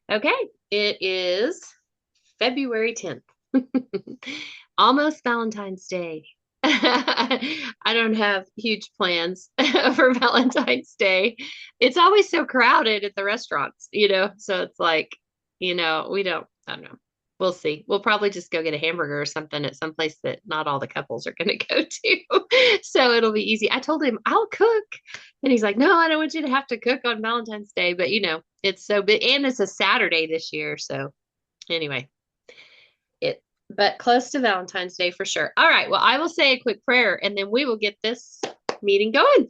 Okay, it is February 10th. Almost Valentine's Day. I don't have huge plans for Valentine's Day. It's always so crowded at the restaurants, so it's like, I don't know. We'll see. We'll probably just go get a hamburger or something at some place that not all the couples are going to go to. So it'll be easy. I told him I'll cook. And he's like, no, I don't want you to have to cook on Valentine's Day. But it's so big and it's a Saturday this year. So anyway, but close to Valentine's Day for sure. All right. Well, I will say a quick prayer and then we will get this meeting going.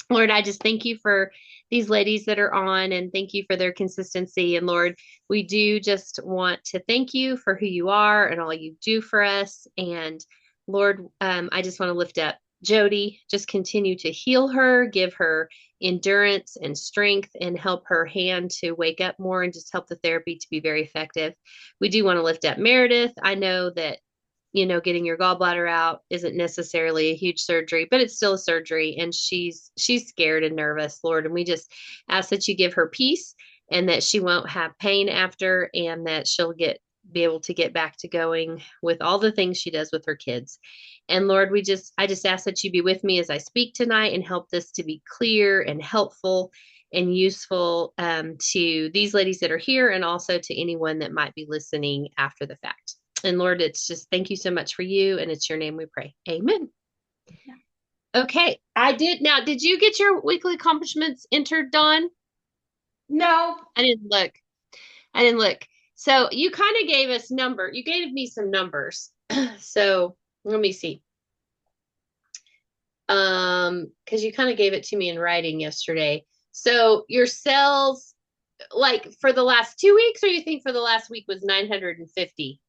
Lord, I just thank you for these ladies that are on and thank you for their consistency. And Lord, we do just want to thank you for who you are and all you do for us. And Lord, I just want to lift up Jody, just continue to heal her, give her endurance and strength, and help her hand to wake up more and just help the therapy to be very effective. We do want to lift up Meredith. I know that getting your gallbladder out isn't necessarily a huge surgery, but it's still a surgery and she's scared and nervous, Lord. And we just ask that you give her peace and that she won't have pain after and that she'll be able to get back to going with all the things she does with her kids. And Lord, I just ask that you be with me as I speak tonight and help this to be clear and helpful and useful to these ladies that are here and also to anyone that might be listening after the fact. And Lord, it's just thank you so much for you. And it's your name we pray. Amen. Okay. I did. Now, did you get your weekly accomplishments entered, Dawn? No. I didn't look. I didn't look. So you kind of gave us you gave me some numbers. So let me see. Because you kind of gave it to me in writing yesterday. So your sales, like for the last 2 weeks, or you think for the last week was 950?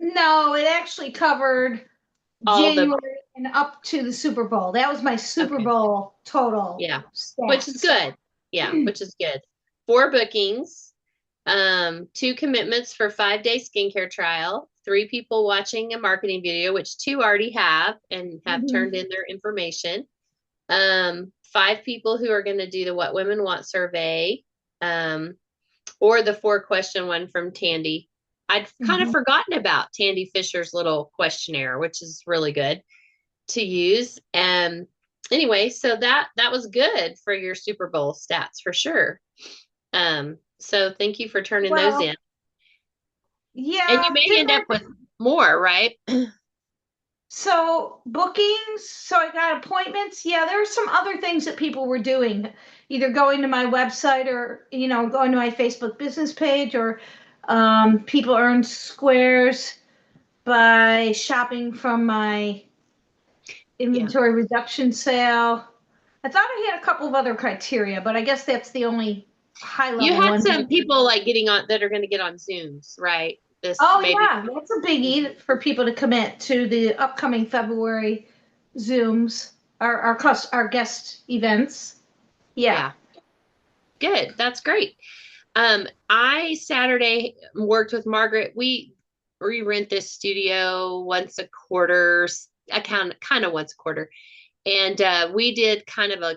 No, it actually covered All the January and up to the Super Bowl. That was my Super Okay. Bowl total Yeah. Which is stats. good. Yeah, which is good. 4 bookings, 2 commitments for 5-day skincare trial, 3 people watching a marketing video, which 2 already have and have turned Mhm. in their information. 5 people who are going to do the What Women Want survey, um, or the 4-question one from Tandy. I'd kind of Mhm. forgotten about Tandy Fisher's little questionnaire, which is really good to use. And anyway, so that was good for your Super Bowl stats for sure. So thank you for turning those Well, in. And you yeah, may end up different. with more, right? So bookings, so I got appointments. Yeah, there were some other things that people were doing, either going to my website or, going to my Facebook business page or people earn squares by shopping from my Yeah. inventory reduction sale. I thought I had a couple of other criteria, but I guess that's the only high You level had ones. some people like getting on that are going to get on Zooms, right? This Oh maybe. yeah, that's a biggie for people to commit to the upcoming February Zooms, our guest events. Yeah. Yeah. Good. That's great. I Saturday worked with Margaret. We rent this studio once a quarter, I kind of once a quarter. And we did kind of a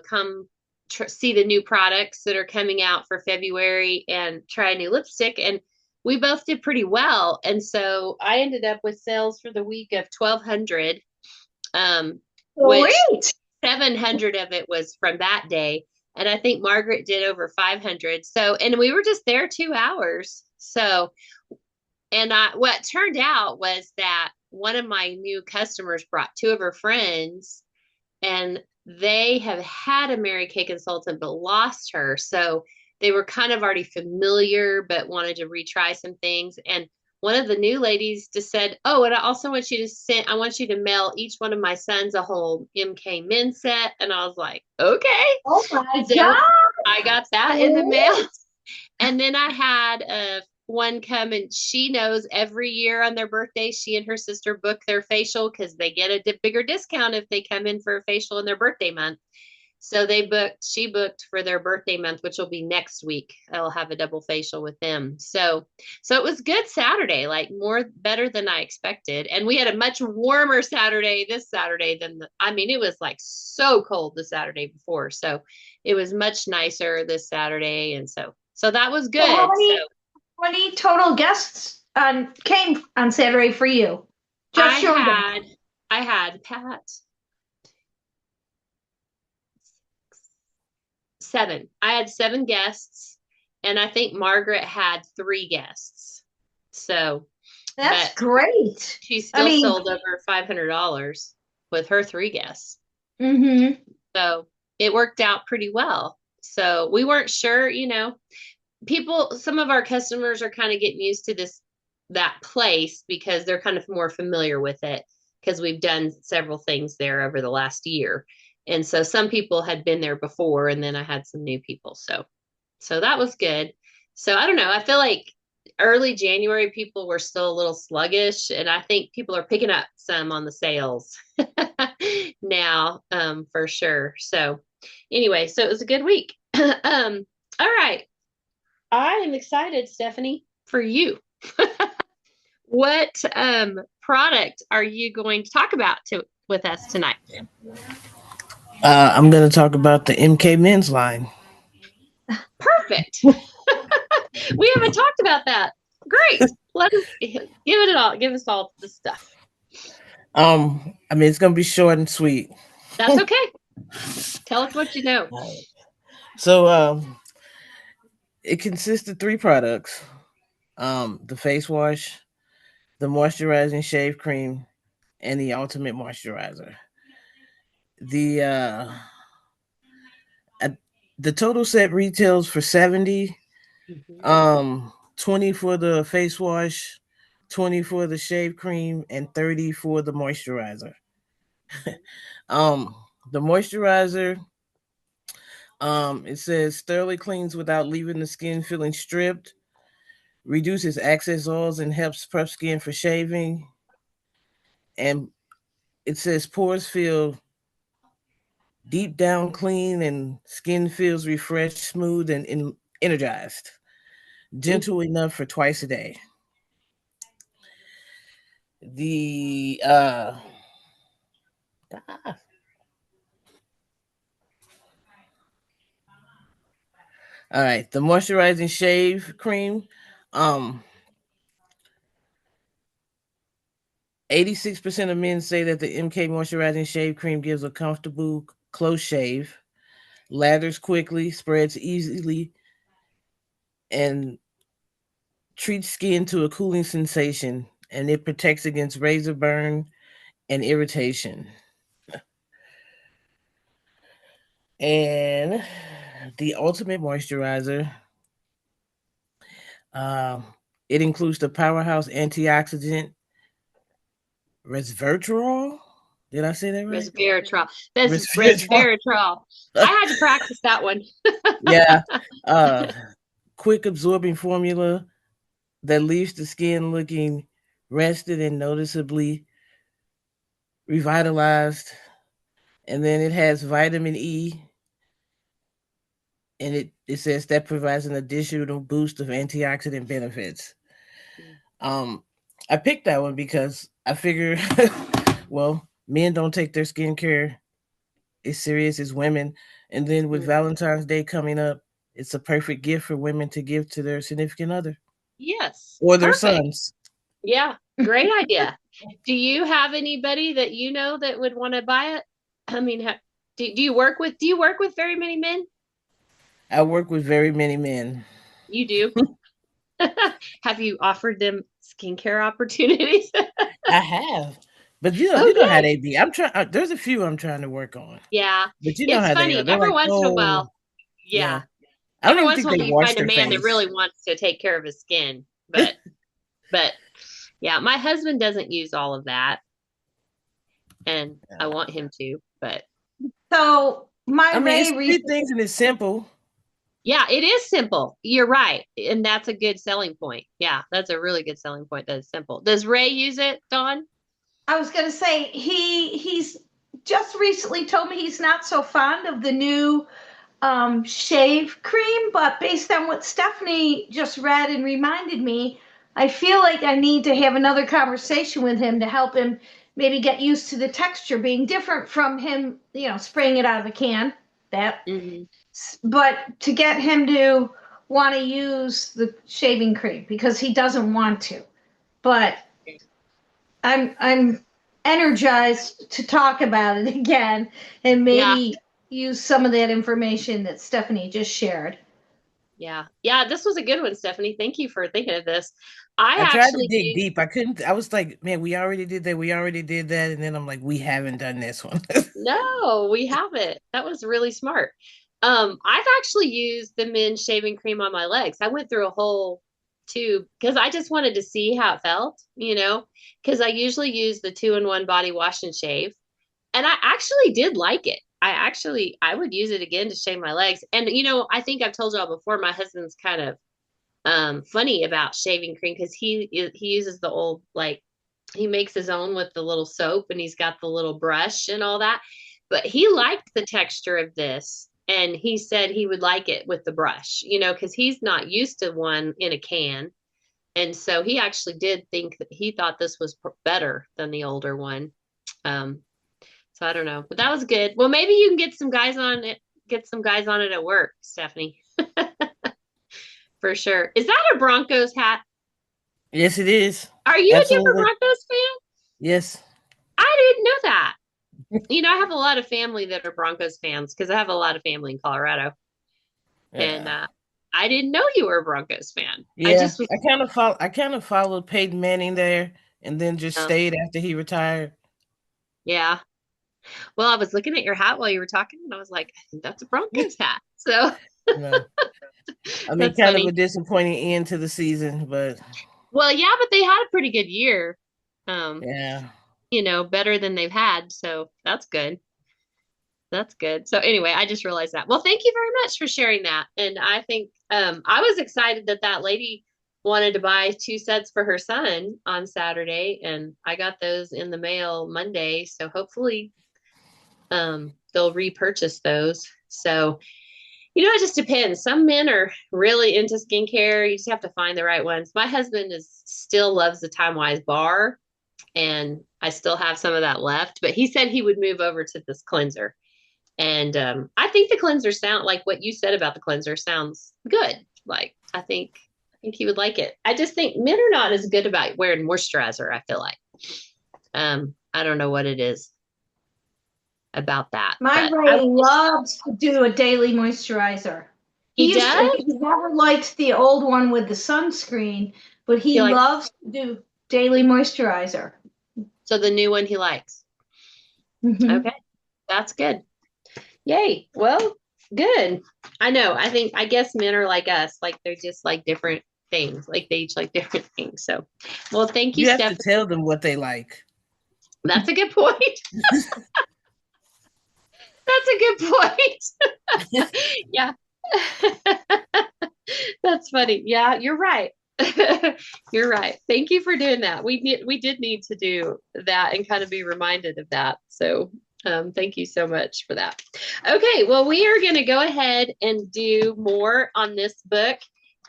see the new products that are coming out for February and try a new lipstick. And we both did pretty well. And so I ended up with sales for the week of 1,200, which Great. 700 of it was from that day. And I think Margaret did over 500. So, and we were just there 2 hours. So, and what turned out was that one of my new customers brought 2 of her friends and they have had a Mary Kay consultant but lost her. So they were kind of already familiar but wanted to retry some things. And one of the new ladies just said, "Oh, and I also want you to I want you to mail each one of my sons a whole MK men set." And I was like, "Okay." Oh my So God. I got that in the mail. And then I had one come and she knows every year on their birthday, she and her sister book their facial because they get a bigger discount if they come in for a facial in their birthday month. So she booked for their birthday month, which will be next week. I'll have a double facial with them. So it was good Saturday, like better than I expected. And we had a much warmer Saturday this Saturday I mean, it was like so cold the Saturday before. So it was much nicer this Saturday. And so So that was So good. So how many total guests came on Saturday for you? I Just your guests. had I had Pat seven. I had seven guests, and I think Margaret had three guests. So, That's but great. she I still mean, sold over $500 with her three guests. mm-hmm. So it worked out pretty well. So we weren't sure, some of our customers are kind of getting used to that place because they're kind of more familiar with it because we've done several things there over the last year. And so some people had been there before, and then I had some new people. So that was good. So I don't know. I feel like early January people were still a little sluggish, and I think people are picking up some on the sales now, for sure. So anyway, so it was a good week. All right. I am excited, Stephanie, for you. What product are you going to talk about with us tonight? I'm going to talk about the MK men's line. Perfect. We haven't talked about that. Great. Let us give it all. Give us all the stuff. I mean, it's going to be short and sweet. That's okay. Tell us what you know. So, it consists of three products: the face wash, the moisturizing shave cream, and the ultimate moisturizer. The at, the total set retails for 70. Mhm. 20 for the face wash, 20 for the shave cream, and 30 for the moisturizer. um, the moisturizer, it says thoroughly cleans without leaving the skin feeling stripped, reduces excess oils and helps prep skin for shaving. And it says pores feel deep down clean and skin feels refreshed, smooth, and energized. Gentle enough for twice a day. The all right, the moisturizing shave cream. Um, 86% of men say that the MK moisturizing shave cream gives a comfortable close shave, lathers quickly, spreads easily, and treats skin to a cooling sensation, and it protects against razor burn and irritation. And the ultimate moisturizer, uh, it includes the powerhouse antioxidant resveratrol. Did I say that right? Resveratrol. That's Resveratrol. resveratrol. I had to practice that one. Yeah. Uh, quick absorbing formula that leaves the skin looking rested and noticeably revitalized. And then it has vitamin E, and it says that provides an additional boost of antioxidant benefits. Um, I picked that one because I figure, well, men don't take their skincare as serious as women, and then with Valentine's Day coming up, it's a perfect gift for women to give to their significant other Yes. or their Perfect. sons. Yeah. Great idea. Do you have anybody that you know that would want to buy it? I mean, do you work with very many men? I work with very many men. You do. Have you offered them skincare opportunities? I have, but Oh, you know how good. they be. I'm trying. There's a few I'm trying to work on, Yeah. but you know It's how they are. funny. They're like, oh, Yeah. yeah. I don't Every even once in think a while they you wash find a their man that really face. wants to take care of his skin. But yeah, my husband doesn't use all of that, and I want him to, but So my I mean, Ray it's three recently, things and it's simple. yeah, it is simple. You're right. And that's a good selling point. Yeah, that's a really good selling point that is simple. Does Ray use it, Dawn? I was going to say he's just recently told me he's not so fond of the new shave cream, but based on what Stephanie just read and reminded me, I feel like I need to have another conversation with him to help him maybe get used to the texture being different from him, spraying it out of a can. That, Hmm. but to get him to want to use the shaving cream because he doesn't want to. But I'm energized to talk about it again and Yeah. maybe use some of that information that Stephanie just shared. Yeah. Yeah. This was a good one, Stephanie. Thank you for thinking of this. I I tried to actually dig use, deep. I couldn't. I was like, man, we already did that. We already did that. And then I'm like, we haven't done this one. no, we haven't. That was really smart. I've actually used the men's shaving cream on my legs. I went through a whole tube because I just wanted to see how it felt, because I usually use the 2-in-1 body wash and shave. And I actually did like it. I would use it again to shave my legs. And I think I've told y'all before, my husband's kind of funny about shaving cream because he uses the old, like, he makes his own with the little soap and he's got the little brush and all that. But he liked the texture of this and he said he would like it with the brush, because he's not used to one in a can. And so he actually did think that he thought this was better than the older one. So I don't know, but that was good. Well, maybe you can get some guys on it, at work, Stephanie, for sure. Is that a Broncos hat? Yes, it is. Are you a Denver Absolutely. Broncos fan? Yes. I didn't know that. I have a lot of family that are Broncos fans because I have a lot of family in Colorado. And Yeah. I didn't know you were a Broncos fan. I Yeah. just was, I kind of followed Peyton Manning there and then just uh, stayed after he retired. yeah. Well, I was looking at your hat while you were talking and I was like, I think that's a Broncos hat. So You know. I mean, that's kind of a funny. disappointing end to the season, but Well, yeah, but they had a pretty good year. Um, yeah. better than they've had. So that's good. That's good. So anyway, I just realized that. Well, thank you very much for sharing that. And I think I was excited that that lady wanted to buy 2 sets for her son on Saturday, and I got those in the mail Monday. So hopefully they'll repurchase those. So it just depends. Some men are really into skincare. You just have to find the right ones. My husband is still loves the Time Wise bar, and I still have some of that left. But he said he would move over to this cleanser. And I think the cleanser sound like what you said about the cleanser sounds good. Like I think he would like it. I just think men are not as good about wearing moisturizer, I feel like. I don't know what it is about that. My But Ray loves to do a daily moisturizer. he does? He never liked the old one with the sunscreen, but he He likes loves to do daily moisturizer. so the new one he likes. Mhm. Okay. That's good. Yay. Well, good. I guess men are like us, like they're just like different things. Like they each like different things. So, well, thank you, You have to Steph. tell them what they like. That's a good point. That's a good point. Yeah. That's funny. Yeah, you're right. You're right. Thank you for doing that. We did need to do that and kind of be reminded of that. So thank you so much for that. Okay, well, we are going to go ahead and do more on this book.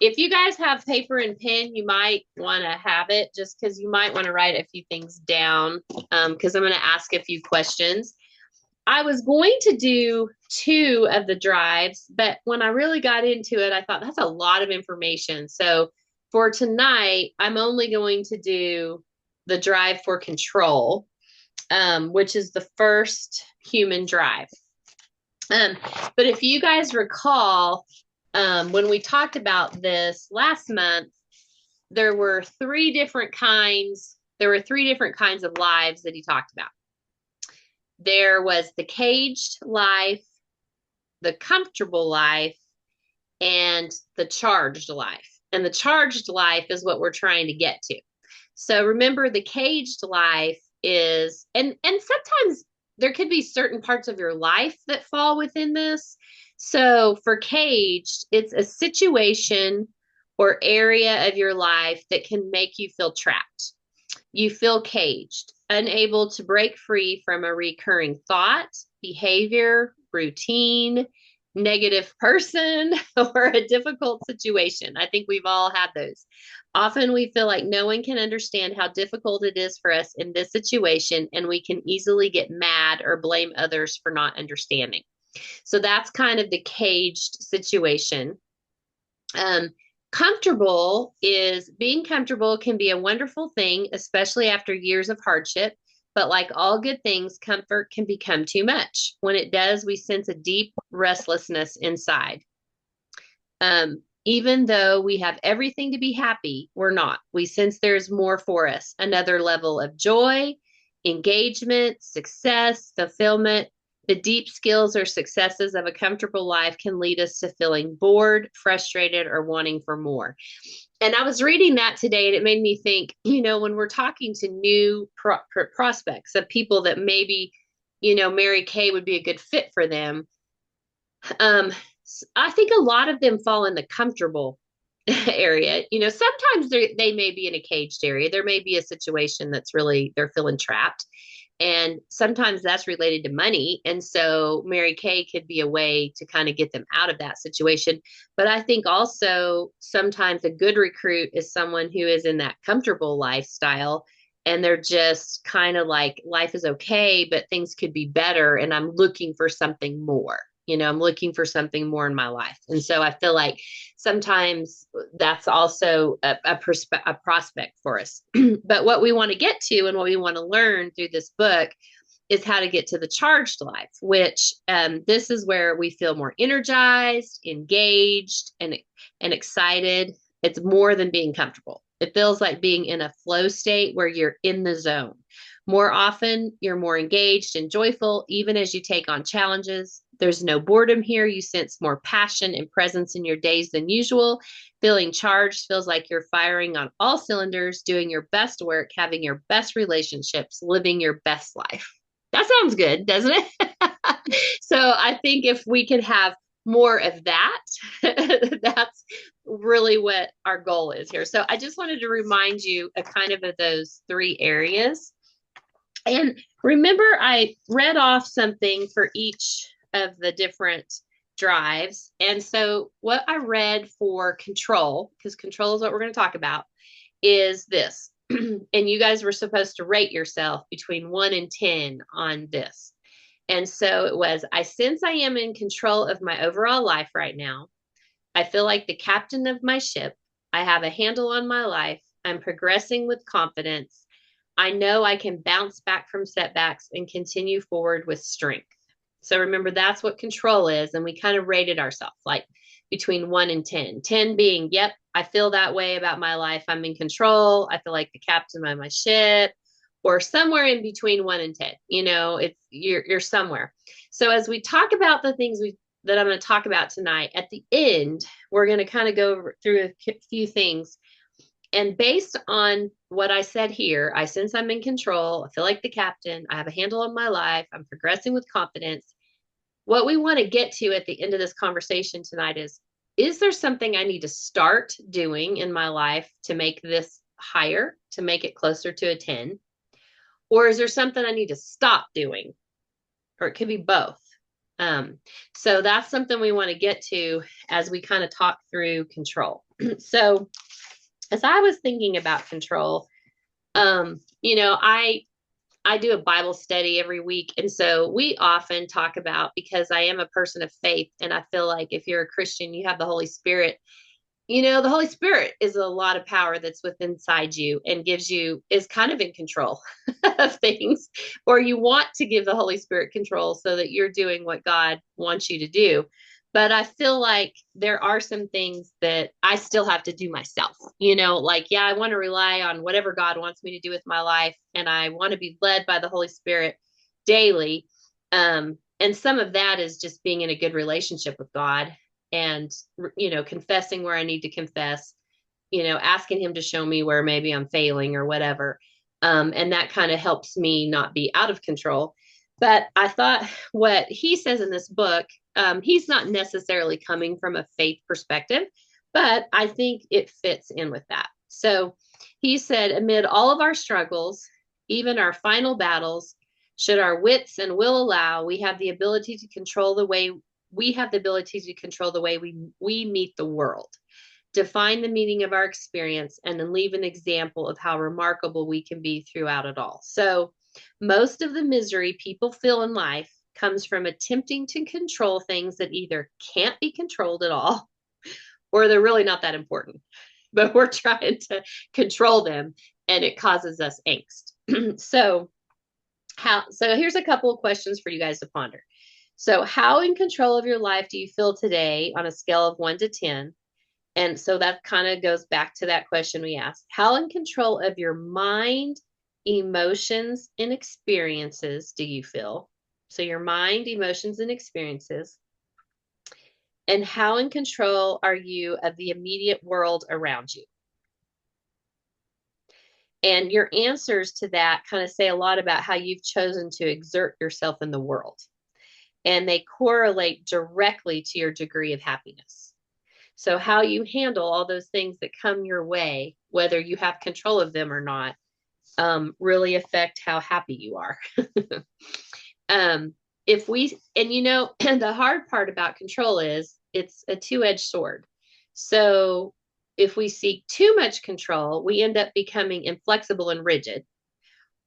If you guys have paper and pen, you might want to have it just because you might want to write a few things down because I'm going to ask a few questions. I was going to do 2 of the drives, but when I really got into it, I thought that's a lot of information. So for tonight, I'm only going to do the drive for control, which is the first human drive. But if you guys recall, when we talked about this last month, there were 3 different kinds. There were 3 different kinds of lives that he talked about. There was the caged life, the comfortable life, and the charged life. And the charged life is what we're trying to get to. So remember, the caged life is, and sometimes there could be certain parts of your life that fall within this. So for caged, it's a situation or area of your life that can make you feel trapped. You feel caged, unable to break free from a recurring thought, behavior, routine, negative person, or a difficult situation. I think we've all had those. Often we feel like no one can understand how difficult it is for us in this situation, and we can easily get mad or blame others for not understanding. So that's kind of the caged situation. Um, comfortable is being comfortable can be a wonderful thing, especially after years of hardship. But like all good things, comfort can become too much. When it does, we sense a deep restlessness inside. Even though we have everything to be happy, we're not. We sense there's more for us, another level of joy, engagement, success, fulfillment. The deep skills or successes of a comfortable life can lead us to feeling bored, frustrated, or wanting for more. And I was reading that today and it made me think, when we're talking to new prospects of people that maybe, Mary Kay would be a good fit for them. Um, I think a lot of them fall in the comfortable area. Sometimes they may be in a caged area. There may be a situation that's really, they're feeling trapped. And sometimes that's related to money. And so Mary Kay could be a way to kind of get them out of that situation. But I think also sometimes a good recruit is someone who is in that comfortable lifestyle and they're just kind of like, life is okay, but things could be better. And I'm looking for something more. I'm looking for something more in my life. And so I feel like sometimes that's also a prospect for us. But what we want to get to and what we want to learn through this book is how to get to the charged life, which this is where we feel more energized, engaged, and excited. It's more than being comfortable. It feels like being in a flow state where you're in the zone. More often, you're more engaged and joyful, even as you take on challenges. There's no boredom here. You sense more passion and presence in your days than usual. Feeling charged feels like you're firing on all cylinders, doing your best work, having your best relationships, living your best life. That sounds good, doesn't it? So I think if we could have more of that, that's really what our goal is here. So I just wanted to remind you a kind of those three areas. And remember, I read off something for each of the different drives. And so what I read for control, because control is what we're going to talk about, is this. And you guys were supposed to rate yourself between 1 and 10 on this. And so it was, I sense I am in control of my overall life right now. I feel like the captain of my ship. I have a handle on my life. I'm progressing with confidence. I know I can bounce back from setbacks and continue forward with strength. So remember, that's what control is. And we kind of rated ourselves like between 1 and 10. 10 being, yep, I feel that way about my life. I'm in control. I feel like the captain of my ship, or somewhere in between 1 and 10. It's you're somewhere. So as we talk about the things that I'm going to talk about tonight, at the end, we're going to kind of go through a few things. And based on what I said here, I sense I'm in control. I feel like the captain. I have a handle on my life. I'm progressing with confidence. What we want to get to at the end of this conversation tonight is there something I need to start doing in my life to make this higher, to make it closer to a 10? Or is there something I need to stop doing? Or it could be both. So that's something we want to get to as we kind of talk through control. So as I was thinking about control, I do a Bible study every week. And so we often talk about, because I am a person of faith, and I feel like if you're a Christian, you have the Holy Spirit. The Holy Spirit is a lot of power that's within inside you and is kind of in control of things, or you want to give the Holy Spirit control so that you're doing what God wants you to do. But I feel like there are some things that I still have to do myself, yeah, I want to rely on whatever God wants me to do with my life. And I want to be led by the Holy Spirit daily. And some of that is just being in a good relationship with God and, confessing where I need to confess, asking him to show me where maybe I'm failing or whatever. And that kind of helps me not be out of control. But I thought what he says in this book, he's not necessarily coming from a faith perspective, but I think it fits in with that. So he said, amid all of our struggles, even our final battles, should our wits and will allow, we have the ability to control the way we meet the world, define the meaning of our experience, and then leave an example of how remarkable we can be throughout it all. So most of the misery people feel in life comes from attempting to control things that either can't be controlled at all or they're really not that important, but we're trying to control them and it causes us angst. So here's a couple of questions for you guys to ponder. So how in control of your life do you feel today on a scale of 1 to 10? And so that kind of goes back to that question we asked. How in control of your mind, emotions, and experiences do you feel? So your mind, emotions, and experiences. And how in control are you of the immediate world around you? And your answers to that kind of say a lot about how you've chosen to exert yourself in the world. And they correlate directly to your degree of happiness. So how you handle all those things that come your way, whether you have control of them or not, really affect how happy you are. If we, and you know, the hard part about control is it's a two-edged sword. So if we seek too much control, we end up becoming inflexible and rigid.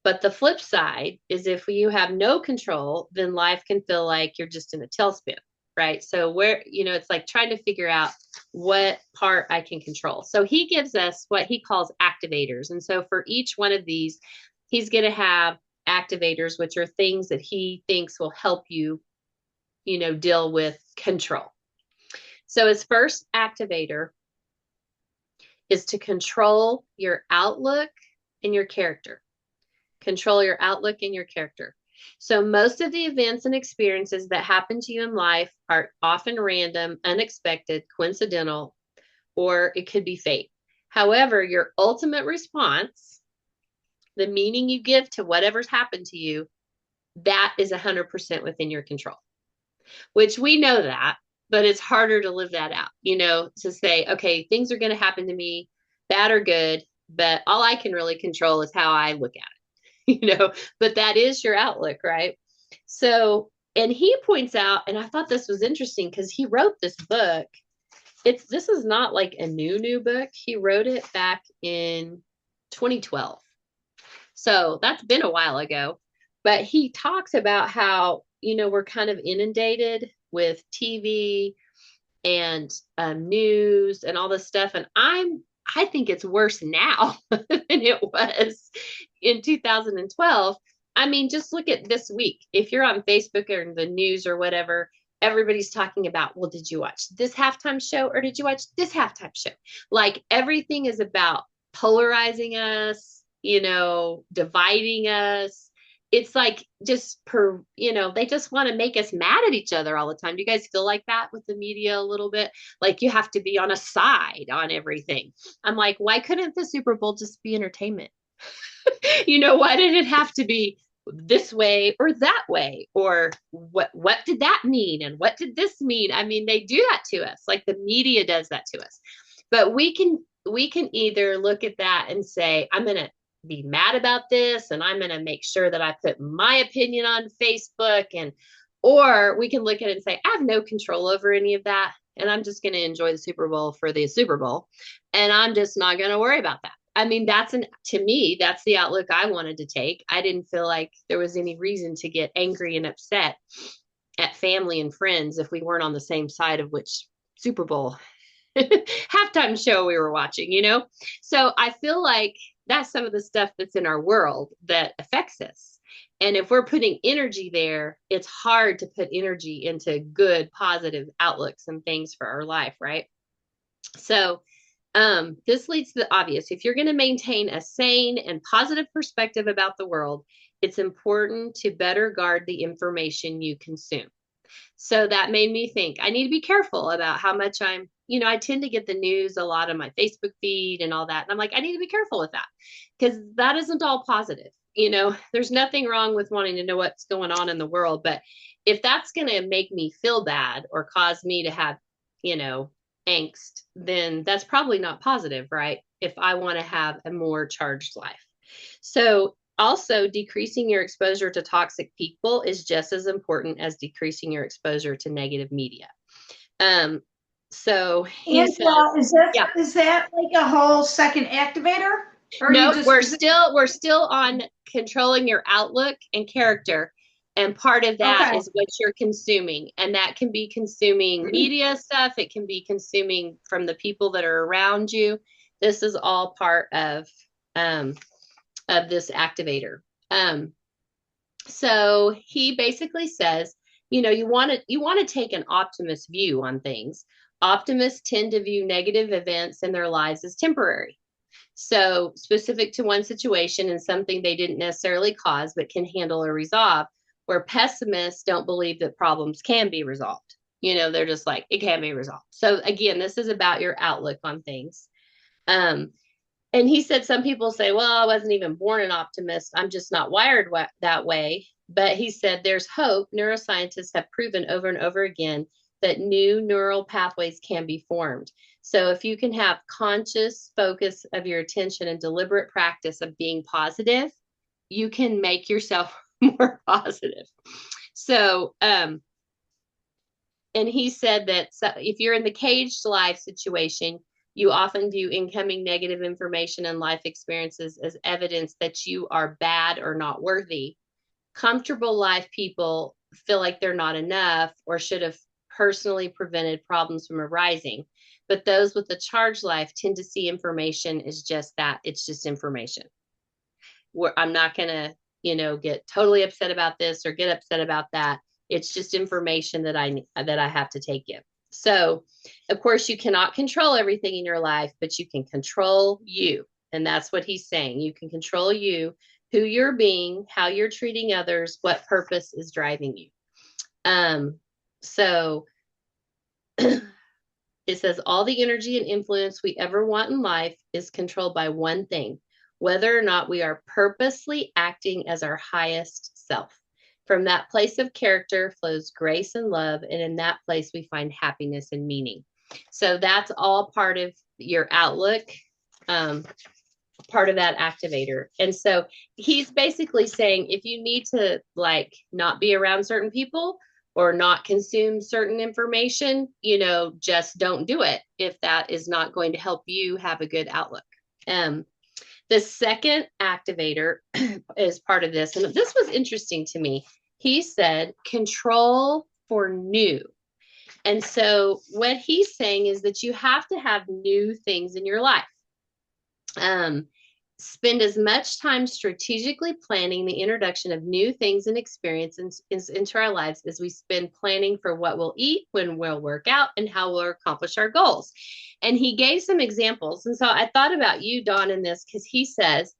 But the flip side is if you have no control, then life can feel like you're just in a tailspin, right? So where, you know, it's like trying to figure out what part I can control. So he gives us what he calls activators. And so for each one of these, he's going to have activators, which are things that he thinks will help you, you know, deal with control. So his first activator is to control your outlook and your character. Control your outlook and your character. So most of the events and experiences that happen to you in life are often random, unexpected, coincidental, or it could be fate. However, your ultimate response, the meaning you give to whatever's happened to you, that is 100% within your control, which we know that, but it's harder to live that out, you know, to say, okay, things are going to happen to me, bad or good, but all I can really control is how I look at it. You know, but that is your outlook, right? So, and he points out, and I thought this was interesting because he wrote this book. This is not like a new book. He wrote it back in 2012. So that's been a while ago. But he talks about how, you know, we're kind of inundated with TV and news and all this stuff. And I think it's worse now than it was in 2012. I mean, just look at this week. If you're on Facebook or the news or whatever, everybody's talking about, well, did you watch this halftime show or did you watch this halftime show? Like everything is about polarizing us, you know, dividing us. It's like just you know, they just want to make us mad at each other all the time. Do you guys feel like that with the media a little bit? Like you have to be on a side on everything. I'm like, why couldn't the Super Bowl just be entertainment? You know, why did it have to be this way or that way? Or what did that mean? And what did this mean? I mean, they do that to us. Like the media does that to us. But we can either look at that and say, I'm going to be mad about this and I'm going to make sure that I put my opinion on Facebook, and or we can look at it and say, I have no control over any of that and I'm just going to enjoy the Super Bowl for the Super Bowl and I'm just not going to worry about that. I mean, to me, that's the outlook I wanted to take. I didn't feel like there was any reason to get angry and upset at family and friends if we weren't on the same side of which Super Bowl halftime show we were watching, you know? So I feel like that's some of the stuff that's in our world that affects us. And if we're putting energy there, it's hard to put energy into good, positive outlooks and things for our life, right? So this leads to the obvious. If you're going to maintain a sane and positive perspective about the world, it's important to better guard the information you consume. So that made me think I need to be careful about how much you know, I tend to get the news a lot on my Facebook feed and all that. And I'm like, I need to be careful with that because that isn't all positive. You know, there's nothing wrong with wanting to know what's going on in the world. But if that's going to make me feel bad or cause me to have, you know, angst, then that's probably not positive, right? If I want to have a more charged life. So also decreasing your exposure to toxic people is just as important as decreasing your exposure to negative media. So he And, said, yeah. is that like a whole second activator? Or no, we're still on controlling your outlook and character. And part of that Okay. is what you're consuming. And that can be consuming media stuff. It can be consuming from the people that are around you. This is all part of this activator. So he basically says, you know, you want to take an optimist view on things. Optimists tend to view negative events in their lives as temporary. So specific to one situation and something they didn't necessarily cause, but can handle or resolve, where pessimists don't believe that problems can be resolved. You know, they're just like, it can be resolved. So again, this is about your outlook on things. And he said some people say, well, I wasn't even born an optimist. I'm just not wired that way. But he said there's hope. Neuroscientists have proven over and over again that new neural pathways can be formed. So if you can have conscious focus of your attention and deliberate practice of being positive, you can make yourself more positive. So, and he said that if you're in the caged life situation, you often view incoming negative information and life experiences as evidence that you are bad or not worthy. Comfortable life people feel like they're not enough or should have personally prevented problems from arising. But those with a charged life tend to see information as just that. It's just information. I'm not going to, you know, get totally upset about this or get upset about that. It's just information that I have to take in. So, of course, you cannot control everything in your life, but you can control you. And that's what he's saying. You can control you, who you're being, how you're treating others, what purpose is driving you. So it says all the energy and influence we ever want in life is controlled by one thing, whether or not we are purposely acting as our highest self. From that place of character flows grace and love, and in that place we find happiness and meaning. So that's all part of your outlook, part of that activator. And so he's basically saying if you need to like not be around certain people or not consume certain information, you know, just don't do it if that is not going to help you have a good outlook. The second activator is part of this. And this was interesting to me. He said, control for new. And so what he's saying is that you have to have new things in your life. Spend as much time strategically planning the introduction of new things and experiences into our lives as we spend planning for what we'll eat, when we'll work out, and how we'll accomplish our goals. And he gave some examples. And so I thought about you, Dawn, in this, because he says,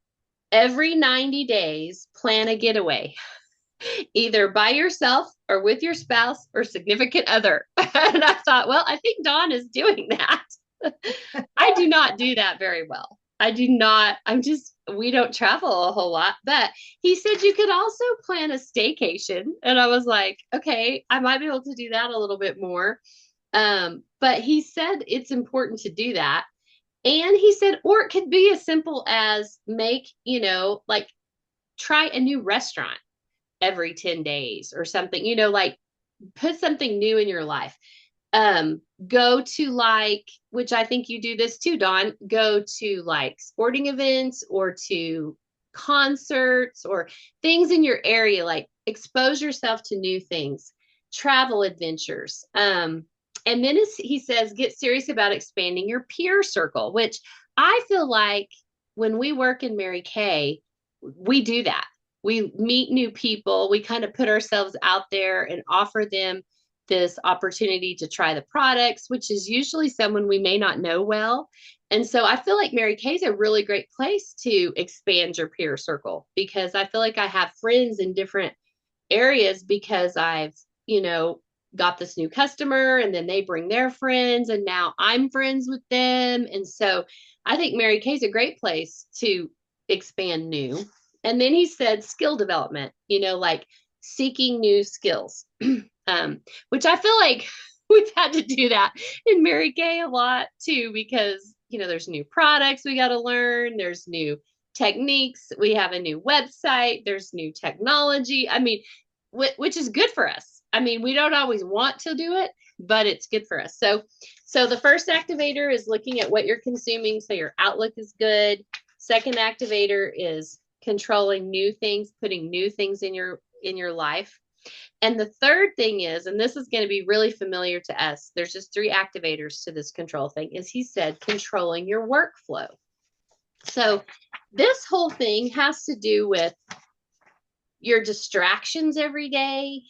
every 90 days, plan a getaway, either by yourself or with your spouse or significant other. And I thought, well, I think Dawn is doing that. I do not do that very well. I do not. We don't travel a whole lot, but he said you could also plan a staycation. And I was like, okay, I might be able to do that a little bit more. But he said it's important to do that. And he said, or it could be as simple as make, you know, like try a new restaurant every 10 days or something, you know, like put something new in your life. Go to like, which I think you do this too, Dawn, go to like sporting events or to concerts or things in your area, like expose yourself to new things, travel adventures. And then he says, get serious about expanding your peer circle, which I feel like when we work in Mary Kay, we do that. We meet new people. We kind of put ourselves out there and offer them this opportunity to try the products, which is usually someone we may not know well. And so I feel like Mary Kay is a really great place to expand your peer circle, because I feel like I have friends in different areas because I've, you know, got this new customer and then they bring their friends and now I'm friends with them. And so I think Mary Kay is a great place to expand new. And then he said skill development, you know, like seeking new skills. Which I feel like we've had to do that in Mary Kay a lot too, because, you know, there's new products we got to learn. There's new techniques. We have a new website. There's new technology. I mean, which is good for us. I mean, we don't always want to do it, but it's good for us. So the first activator is looking at what you're consuming, so your outlook is good. Second activator is controlling new things, putting new things in your life. And the third thing is, and this is going to be really familiar to us, there's just 3 activators to this control thing, is he said controlling your workflow. So this whole thing has to do with your distractions every day.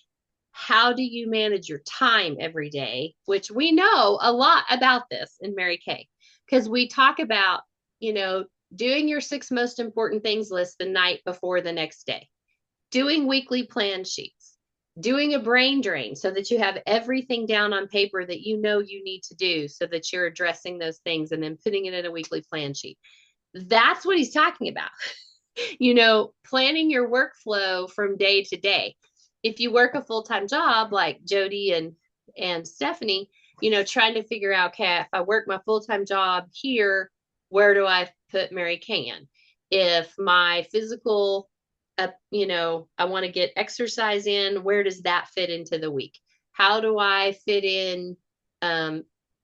How do you manage your time every day? Which we know a lot about this in Mary Kay, because we talk about, doing your 6 most important things list the night before the next day, doing weekly plan sheets, doing a brain drain so that you have everything down on paper that you need to do so that you're addressing those things, and then putting it in a weekly plan sheet. That's what he's talking about. Planning your workflow from day to day. If you work a full-time job like Jody and Stephanie, trying to figure out, okay, if I work my full-time job here, where do I put Mary Kay in? If my physical, I want to get exercise in, where does that fit into the week? How do I fit in,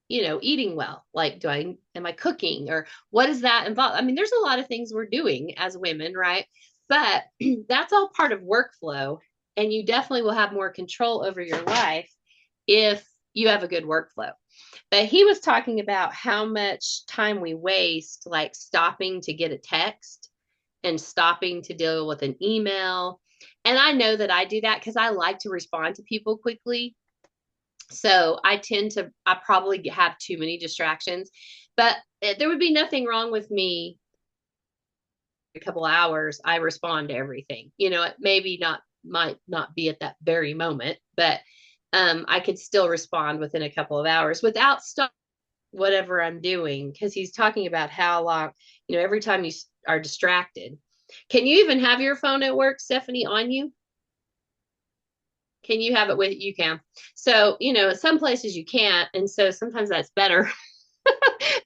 eating well? Like, am I cooking, or what does that involve? I mean, there's a lot of things we're doing as women, right? But that's all part of workflow. And you definitely will have more control over your life if you have a good workflow. But he was talking about how much time we waste, like stopping to get a text and stopping to deal with an email. And I know that I do that because I like to respond to people quickly. So I probably have too many distractions, but there would be nothing wrong with me. A couple hours, I respond to everything. It might not be at that very moment, but I could still respond within a couple of hours without stopping whatever I'm doing, because he's talking about how long, every time you are distracted. Can you even have your phone at work, Stephanie, on you? Can you have it with you? Can. So, some places you can't. And so sometimes that's better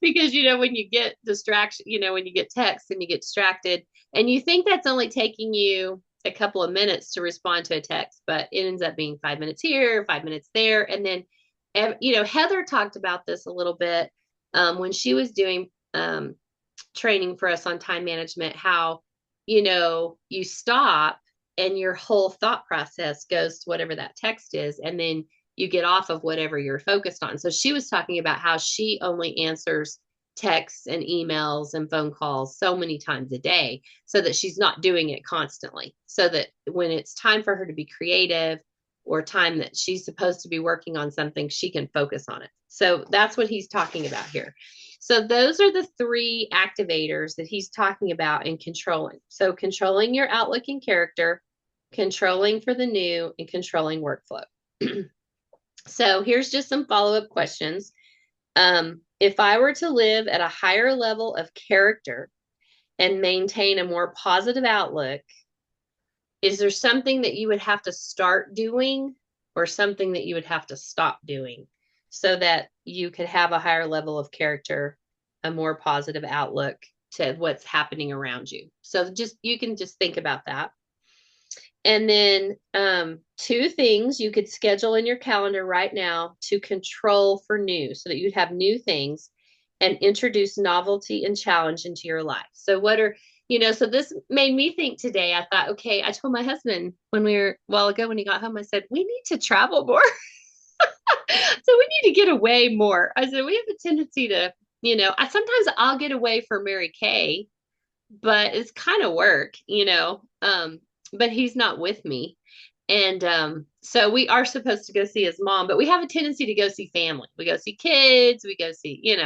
because, when you get distraction, when you get text and you get distracted and you think that's only taking you a couple of minutes to respond to a text, but it ends up being 5 minutes here, 5 minutes there. And then, Heather talked about this a little bit when she was doing training for us on time management, how, you stop and your whole thought process goes to whatever that text is, and then you get off of whatever you're focused on. So she was talking about how she only answers texts and emails and phone calls so many times a day, so that she's not doing it constantly, so that when it's time for her to be creative or time that she's supposed to be working on something, she can focus on it. So that's what he's talking about here. So those are the 3 activators that he's talking about in controlling. So controlling your outlook and character, controlling for the new, and controlling workflow. So here's just some follow-up questions. If I were to live at a higher level of character and maintain a more positive outlook, is there something that you would have to start doing or something that you would have to stop doing so that you could have a higher level of character, a more positive outlook to what's happening around you? So you can just think about that. And then 2 things you could schedule in your calendar right now to control for new, so that you'd have new things and introduce novelty and challenge into your life. So so this made me think today. I thought, okay, I told my husband a while ago when he got home, I said, we need to travel more. So we need to get away more. I said, we have a tendency to, sometimes I'll get away for Mary Kay, but it's kind of work, but he's not with me. And so we are supposed to go see his mom, but we have a tendency to go see family. We go see kids, we go see,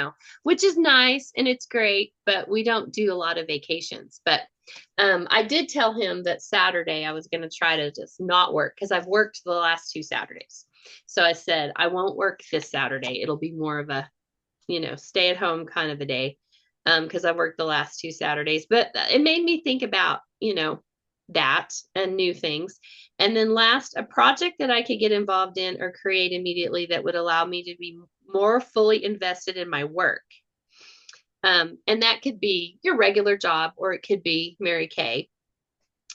which is nice and it's great, but we don't do a lot of vacations. But I did tell him that Saturday I was going to try to just not work, because I've worked the last 2 Saturdays. So I said, I won't work this Saturday. It'll be more of a, stay at home kind of a day, because I've worked the last 2 Saturdays. But it made me think about, that and new things. And then last, a project that I could get involved in or create immediately that would allow me to be more fully invested in my work. And that could be your regular job, or it could be Mary Kay.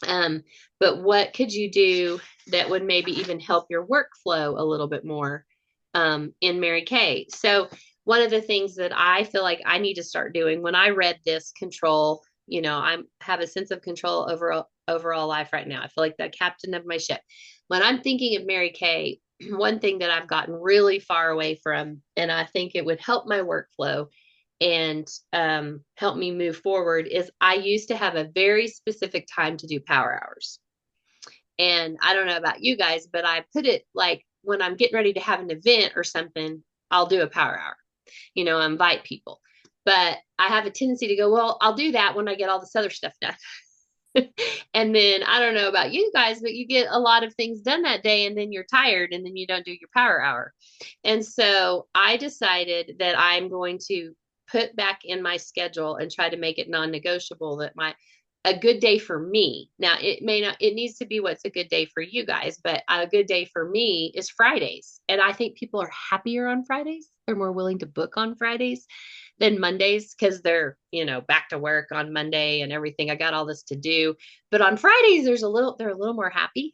But what could you do that would maybe even help your workflow a little bit more in Mary Kay? So one of the things that I feel like I need to start doing, when I read this control, I have a sense of control over overall life right now. I feel like the captain of my ship. when I'm thinking of Mary Kay, one thing that I've gotten really far away from, and I think it would help my workflow and help me move forward, is I used to have a very specific time to do power hours. And I don't know about you guys, but I put it like when I'm getting ready to have an event or something, I'll do a power hour, invite people. But I have a tendency to go, well, I'll do that when I get all this other stuff done. And then I don't know about you guys, but you get a lot of things done that day and then you're tired and then you don't do your power hour. And so I decided that I'm going to put back in my schedule and try to make it non-negotiable that a good day for me. Now it may not, it needs to be what's a good day for you guys, but a good day for me is Fridays. And I think people are happier on Fridays. They're more willing to book on Fridays than Mondays because they're, back to work on Monday and everything. I got all this to do. But on Fridays, they're a little more happy,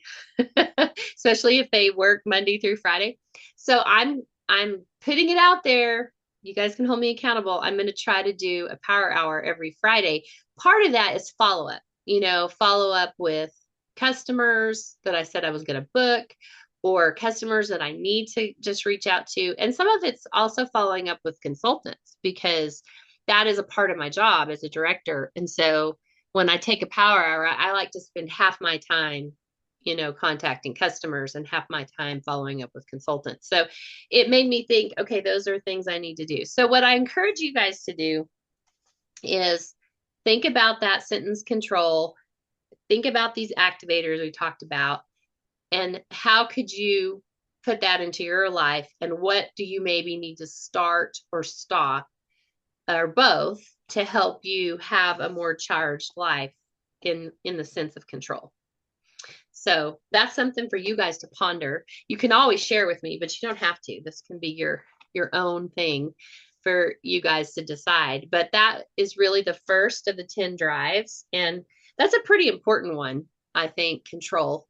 especially if they work Monday through Friday. So I'm putting it out there. You guys can hold me accountable. I'm going to try to do a power hour every Friday. Part of that is follow up with customers that I said I was going to book, or customers that I need to just reach out to. And some of it's also following up with consultants because that is a part of my job as a director. And so when I take a power hour, I like to spend half my time, contacting customers and half my time following up with consultants. So it made me think, okay, those are things I need to do. So what I encourage you guys to do is think about that sentence control, think about these activators we talked about, and how could you put that into your life? And what do you maybe need to start or stop or both to help you have a more charged life in the sense of control? So that's something for you guys to ponder. You can always share with me, but you don't have to. This can be your own thing for you guys to decide. But that is really the first of the 10 drives. And that's a pretty important one. I think control.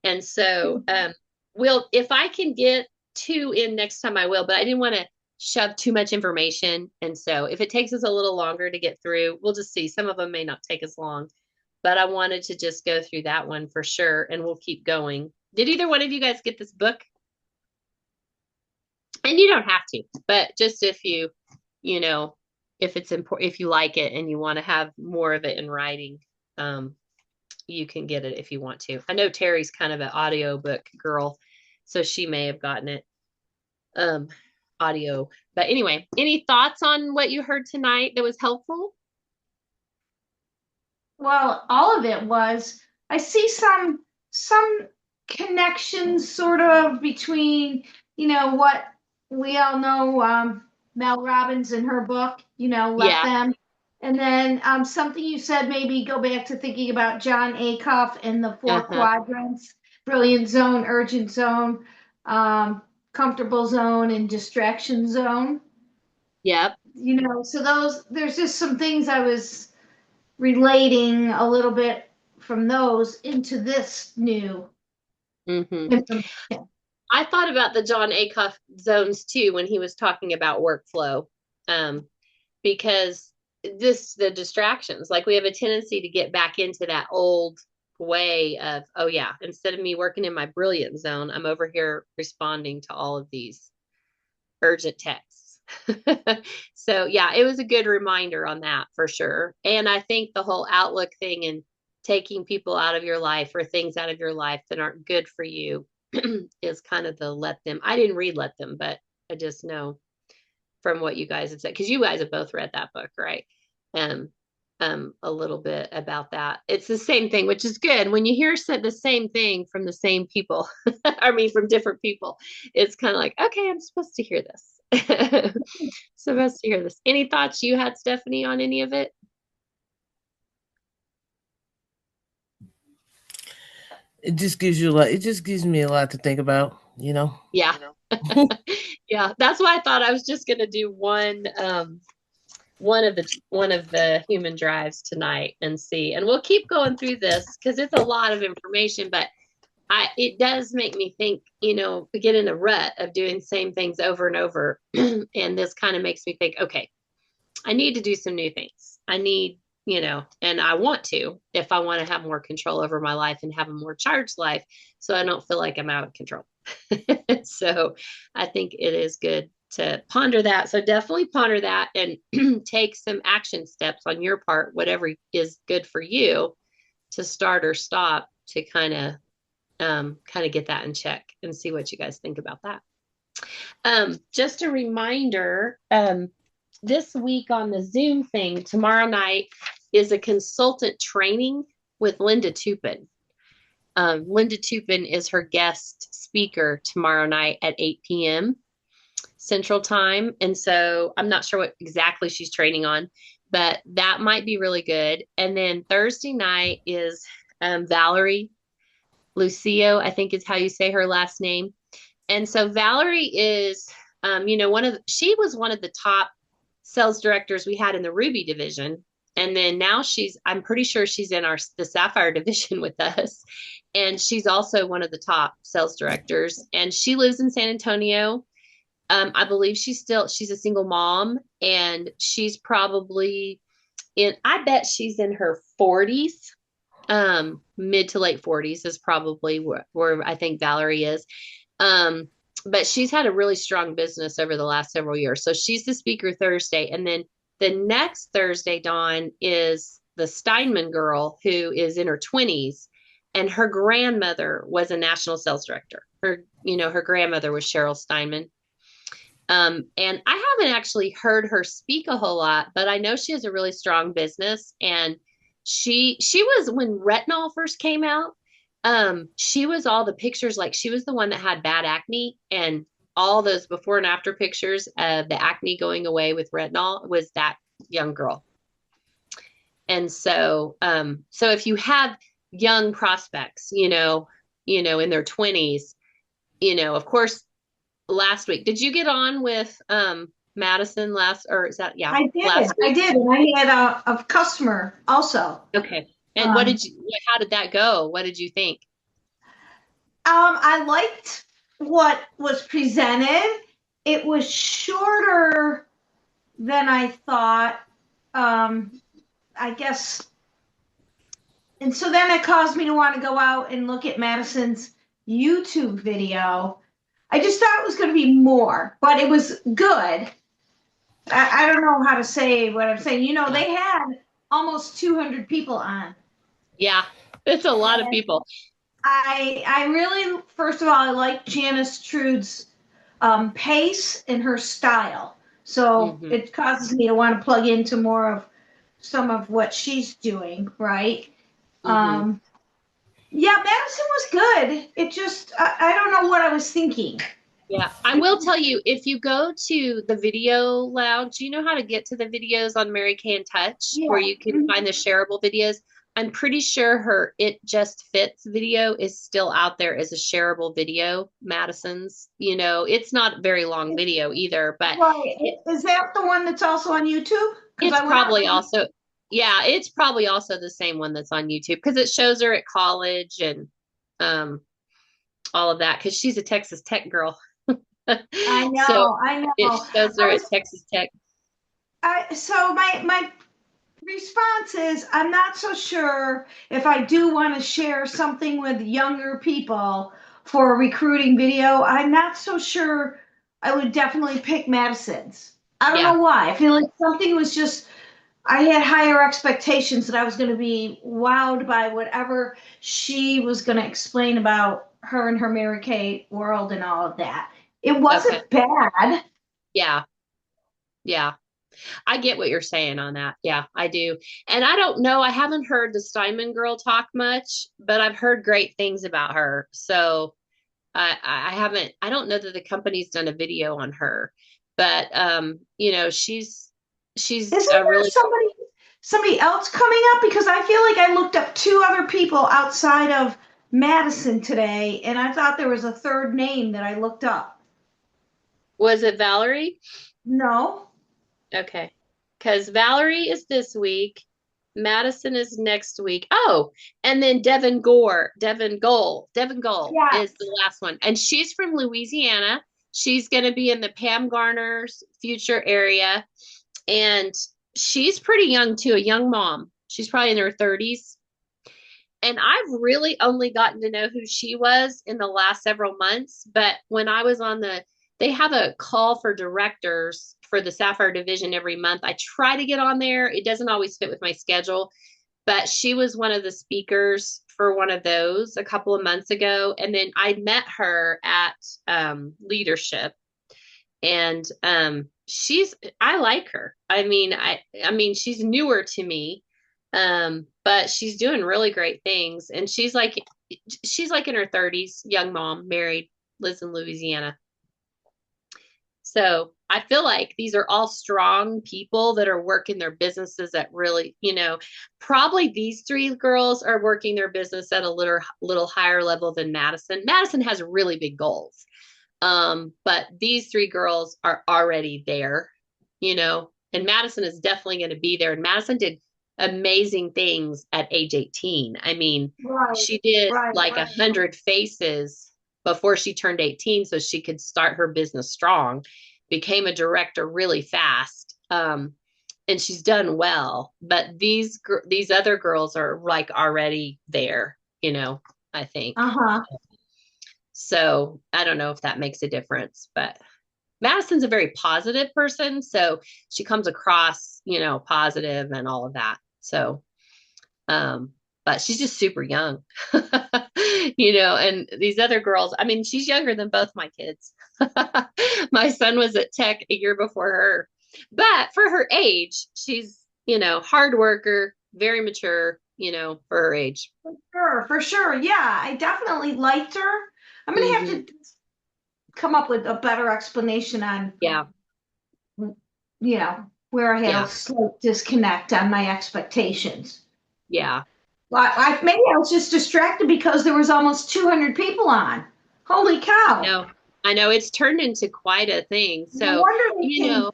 And so if I can get 2 in next time, I will, but I didn't want to shove too much information. And so if it takes us a little longer to get through, we'll just see. Some of them may not take as long, but I wanted to just go through that one for sure. And we'll keep going. Did either one of you guys get this book? And you don't have to, but just if if it's important, if you like it and you want to have more of it in writing, you can get it if you want to. I know Terry's kind of an audiobook girl, so she may have gotten it audio. But anyway, any thoughts on what you heard tonight that was helpful? Well, all of it was. I see some connections sort of between, what we all know, Mel Robbins in her book, Let Them. And then something you said, maybe go back to thinking about Jon Acuff and the 4 quadrants: brilliant zone, urgent zone, comfortable zone, and distraction zone. Yep. So there's just some things I was relating a little bit from those into this new information. I thought about the Jon Acuff zones too when he was talking about workflow, because the distractions, like we have a tendency to get back into that old way of, oh yeah, instead of me working in my brilliant zone, I'm over here responding to all of these urgent texts. So yeah, it was a good reminder on that for sure. And I think the whole Outlook thing and taking people out of your life or things out of your life that aren't good for you is kind of the Let Them. I didn't read Let Them, but I just know from what you guys have said, because you guys have both read that book, right? A little bit about that. It's the same thing, which is good. When you hear the same thing from the same people, I mean, from different people, it's kind of like, okay, I'm supposed to hear this. Supposed to hear this. Any thoughts you had, Stephanie, on any of it? It just gives you it just gives me a lot to think about, Yeah. Yeah. That's why I thought I was just going to do one of the human drives tonight and see, and we'll keep going through this because it's a lot of information, but it does make me think, we get in a rut of doing the same things over and over. And this kind of makes me think, okay, I need to do some new things. I need and I want to, if I want to have more control over my life and have a more charged life, so I don't feel like I'm out of control. So I think it is good to ponder that. So definitely ponder that and take some action steps on your part, whatever is good for you to start or stop to kind of get that in check and see what you guys think about that. Just a reminder, this week on the Zoom thing, tomorrow night is a consultant training with Linda Tupin. Linda Tupin is her guest speaker tomorrow night at 8 p.m. Central Time. And so I'm not sure what exactly she's training on, but that might be really good. And then Thursday night is Valerie Lucio, I think is how you say her last name. And so Valerie is, she was one of the top sales directors we had in the Ruby division. And then now I'm pretty sure she's in the Sapphire division with us. And she's also one of the top sales directors. And she lives in San Antonio. I believe she's a single mom, and she's probably I bet she's in her 40s. Mid to late 40s is probably where I think Valerie is. But she's had a really strong business over the last several years. So she's the speaker Thursday. And then the next Thursday, Dawn, is the Steinman girl who is in her 20s. And her grandmother was a national sales director. Her grandmother was Cheryl Steinman. And I haven't actually heard her speak a whole lot, but I know she has a really strong business. And she was, when retinol first came out, she was all the pictures, like she was the one that had bad acne, and all those before and after pictures of the acne going away with retinol was that young girl. And so if you have young prospects, in their 20s, of course, last week, did you get on with Madison or is that, yeah? I did. And I had a customer also. Okay. And how did that go? What did you think? I liked what was presented. It was shorter than I thought. I guess. And so then it caused me to want to go out and look at Madison's YouTube video. I just thought it was going to be more, but it was good. I don't know how to say what I'm saying. They had almost 200 people on. Yeah, it's a lot of people. I really, first of all, I like Janice Trude's pace and her style. So it causes me to want to plug into more of some of what she's doing, right? Yeah, Madison was good. It just, I don't know what I was thinking. Yeah, I will tell you, if you go to the video lounge, you know how to get to the videos on Mary Kay in Touch, where you can find the shareable videos. I'm pretty sure her It Just Fits video is still out there as a shareable video. Madison's, it's not a very long video either, but is that the one that's also on YouTube? It's probably also, yeah, it's probably also the same one that's on YouTube, because it shows her at college and all of that, because she's a Texas Tech girl. I know. It shows her at Texas Tech. So my response is, I'm not so sure if I do want to share something with younger people for a recruiting video. I'm not so sure I would definitely pick Madison's. I don't know why. I feel like something was just, I had higher expectations that I was going to be wowed by whatever she was going to explain about her and her Mary Kay world and all of that. It wasn't bad. Yeah. Yeah. I get what you're saying on that. Yeah, I do. And I don't know, I haven't heard the Steinman girl talk much, but I've heard great things about her. So I don't know that the company's done a video on her, but she's Isn't really somebody else coming up? Because I feel like I looked up 2 other people outside of Madison today, and I thought there was a third name that I looked up. Was it Valerie? No. Okay. Because Valerie is this week. Madison is next week. Oh, and then Devin Gold is the last one. And she's from Louisiana. She's going to be in the Pam Garner's future area. And she's pretty young too, a young mom. She's probably in her 30s. And I've really only gotten to know who she was in the last several months. But when I was on they have a call for directors for the Sapphire division every month. I try to get on there. It doesn't always fit with my schedule, but she was one of the speakers for one of those a couple of months ago. And then I met her at leadership, and I like her. I mean, she's newer to me, but she's doing really great things. And she's like in her 30s, young mom, married, lives in Louisiana. So I feel like these are all strong people that are working their businesses at really, probably these three girls are working their business at a little higher level than Madison. Madison has really big goals. But these three girls are already there, and Madison is definitely going to be there. And Madison did amazing things at age 18. I mean, she did like 100 faces before she turned 18 so she could start her business strong, became a director really fast. And she's done well, but these other girls are like already there, I think. So I don't know if that makes a difference, but Madison's a very positive person. So she comes across, positive and all of that. So, but she's just super young, and these other girls, I mean, she's younger than both my kids. My son was at Tech a year before her, but for her age, she's, hard worker, very mature, for her age. For sure. Yeah, I definitely liked her. I'm going to have to come up with a better explanation on, where I had a slight disconnect on my expectations. Yeah. Well, maybe I was just distracted because there was almost 200 people on. Holy cow. I know it's turned into quite a thing. So, I mean,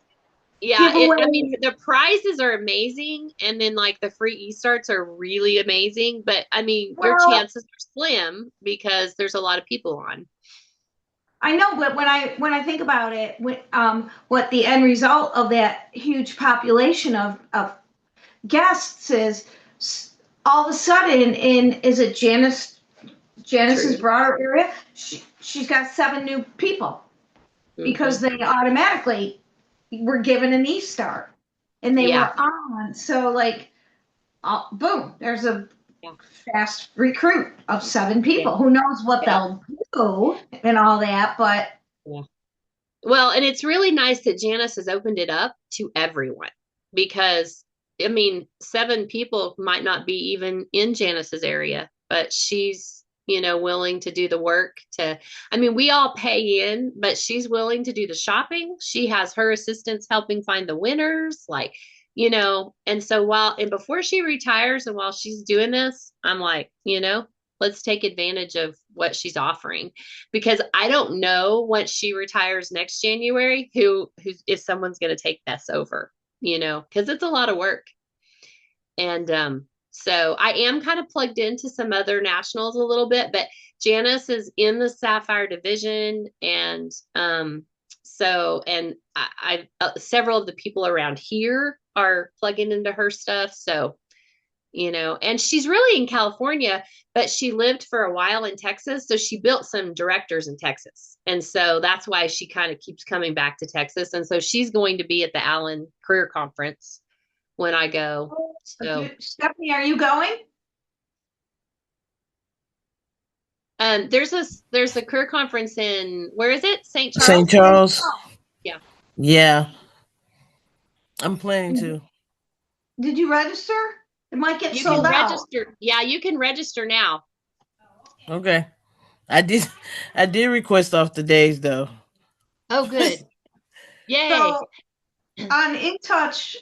the prizes are amazing. And then like the free e-starts are really amazing. But I mean, your chances are slim because there's a lot of people on. I know, but when I think about it, what the end result of that huge population of guests is, all of a sudden is it Janice's broader area? She's got 7 new people because they automatically were given an e-start and they were on. So like, boom, there's a fast recruit of 7 people. Who knows what they'll do and all that, but well, and it's really nice that Janice has opened it up to everyone, because I mean, 7 people might not be even in Janice's area, but she's, willing to do the work I mean, we all pay in, but she's willing to do the shopping. She has her assistants helping find the winners, like, and so before she retires and while she's doing this, I'm like, let's take advantage of what she's offering, because I don't know once she retires next January, if someone's going to take this over, because it's a lot of work. And so I am kind of plugged into some other nationals a little bit, but Janice is in the Sapphire division. And I several of the people around here are plugging into her stuff. So, and she's really in California, but she lived for a while in Texas. So she built some directors in Texas. And so that's why she kind of keeps coming back to Texas. And so she's going to be at the Allen Career Conference when I go. So Stephanie, are you going? There's a career conference in, where is it? St. Charles? St. Charles. Yeah. Yeah. I'm planning to. Did you register? It might get sold out. Register. Yeah, you can register now. Okay. I did request off the days though. Oh, good. Yay. So on In Touch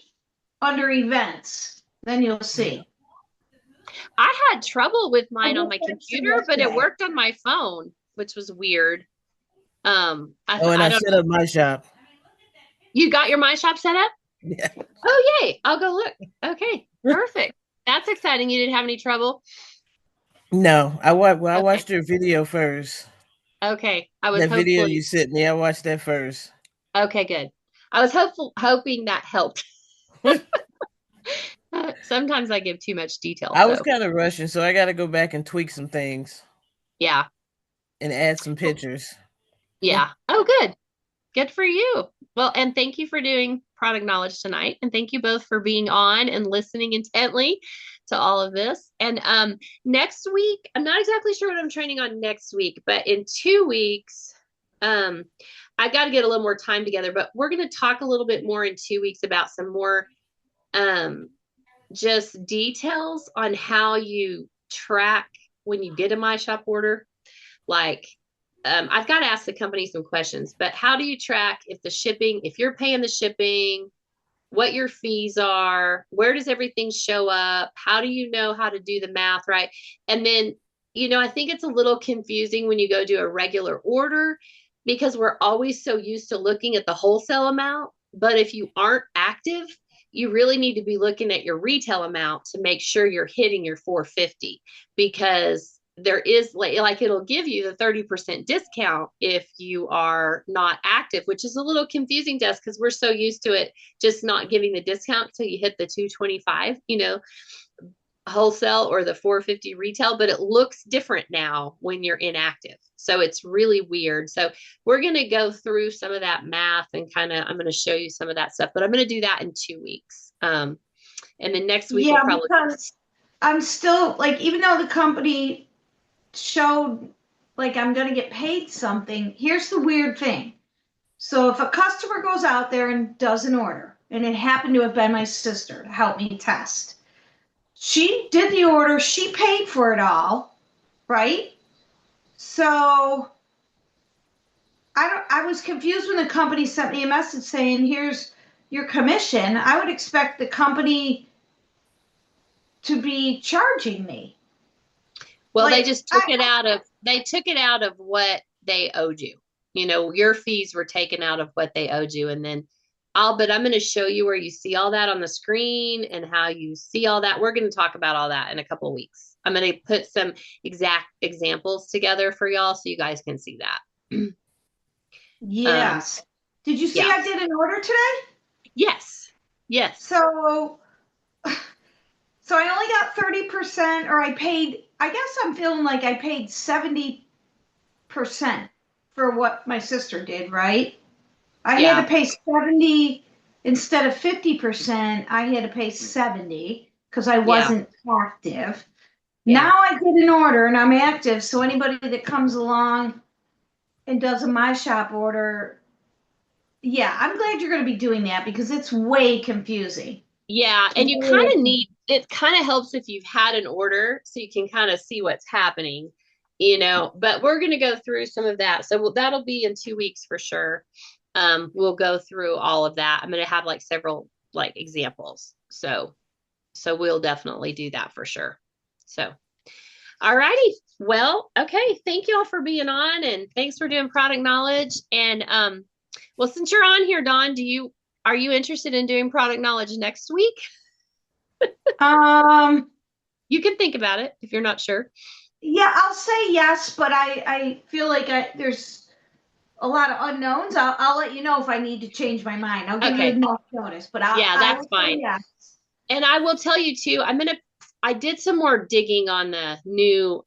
under events, then you'll see. I had trouble with mine on my computer, but it worked on my phone, which was weird. I set up my shop. You got your My Shop set up? Yeah. Oh, yay. I'll go look. Okay, perfect. That's exciting. You didn't have any trouble? No, I watched your video first. Okay. Video you sent me, I watched that first. Okay, good. I was hoping that helped. Sometimes I give too much detail. I was So kind of rushing, so I got to go back and tweak some things yeah. and add some pictures. Yeah. Oh, good. Good for you. Well, and thank you for doing product knowledge tonight. And thank you both for being on and listening intently to all of this. And next week, I'm not exactly sure what I'm training on next week, but in 2 weeks, um, I got to get a little more time together. But we're going to talk a little bit more in 2 weeks about some more um, just details on how you track when you get a My Shop order. Like, I've got to ask the company some questions, but how do you track if you're paying the shipping, what your fees are, where does everything show up? How do you know how to do the math, right? And then, I think it's a little confusing when you go do a regular order because we're always so used to looking at the wholesale amount. But if you aren't active, you really need to be looking at your retail amount to make sure you're hitting your 450 because there is like it'll give you the 30% discount if you are not active, which is a little confusing to us because we're so used to it just not giving the discount until you hit the 225, wholesale or the 450 retail, but it looks different now when you're inactive. So it's really weird. So we're going to go through some of that math and I'm going to show you some of that stuff, but I'm going to do that in 2 weeks. And then next week we'll probably. Because I'm still like, even though the company showed like I'm going to get paid something, here's the weird thing. So if a customer goes out there and does an order, and it happened to have been my sister to help me test, she did the order, she paid for it all, right? So I was confused when the company sent me a message saying, here's your commission. I would expect the company to be charging me. Well, Like, they just took it out of what they owed you. Your fees were taken out of what they owed you. And then but I'm going to show you where you see all that on the screen and how you see all that. We're going to talk about all that in a couple of weeks. I'm going to put some exact examples together for y'all so you guys can see that. Yes. Did you see yeah. I did an order today? Yes. Yes. So I only got 30%, or I guess I'm feeling like I paid 70% for what my sister did, right? I had to pay 70 instead of 50%. I had to pay 70 because I wasn't active. Yeah. Now I did an order and I'm active. So anybody that comes along and does a My Shop order, yeah, I'm glad you're going to be doing that because it's way confusing. Yeah, and you kind of it kind of helps if you've had an order so you can kind of see what's happening, but we're going to go through some of that. So that'll be in 2 weeks for sure. We'll go through all of that. I'm going to have like several like examples. So we'll definitely do that for sure. So, all righty. Well, okay. Thank you all for being on and thanks for doing product knowledge. And, well, since you're on here, Dawn, are you interested in doing product knowledge next week? You can think about it if you're not sure. Yeah, I'll say yes, but I feel like there's a lot of unknowns. I'll let you know if I need to change my mind. I'll give you enough notice, but that's fine. Yes. And I will tell you too, I did some more digging on the new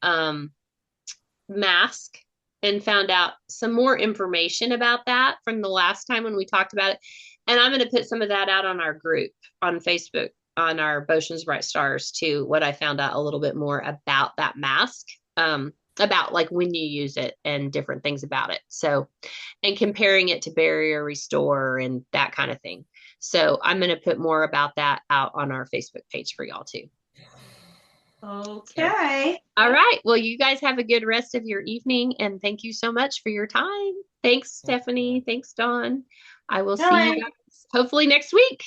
mask and found out some more information about that from the last time when we talked about it. And I'm going to put some of that out on our group on Facebook, on our Botions Bright Stars too, what I found out a little bit more about that mask, about like when you use it and different things about it. So, and comparing it to Barrier Restore and that kind of thing. So I'm going to put more about that out on our Facebook page for y'all too. Okay. So, all right. Well, you guys have a good rest of your evening and thank you so much for your time. Thanks, Stephanie. Thanks, Dawn. I will see you guys hopefully next week.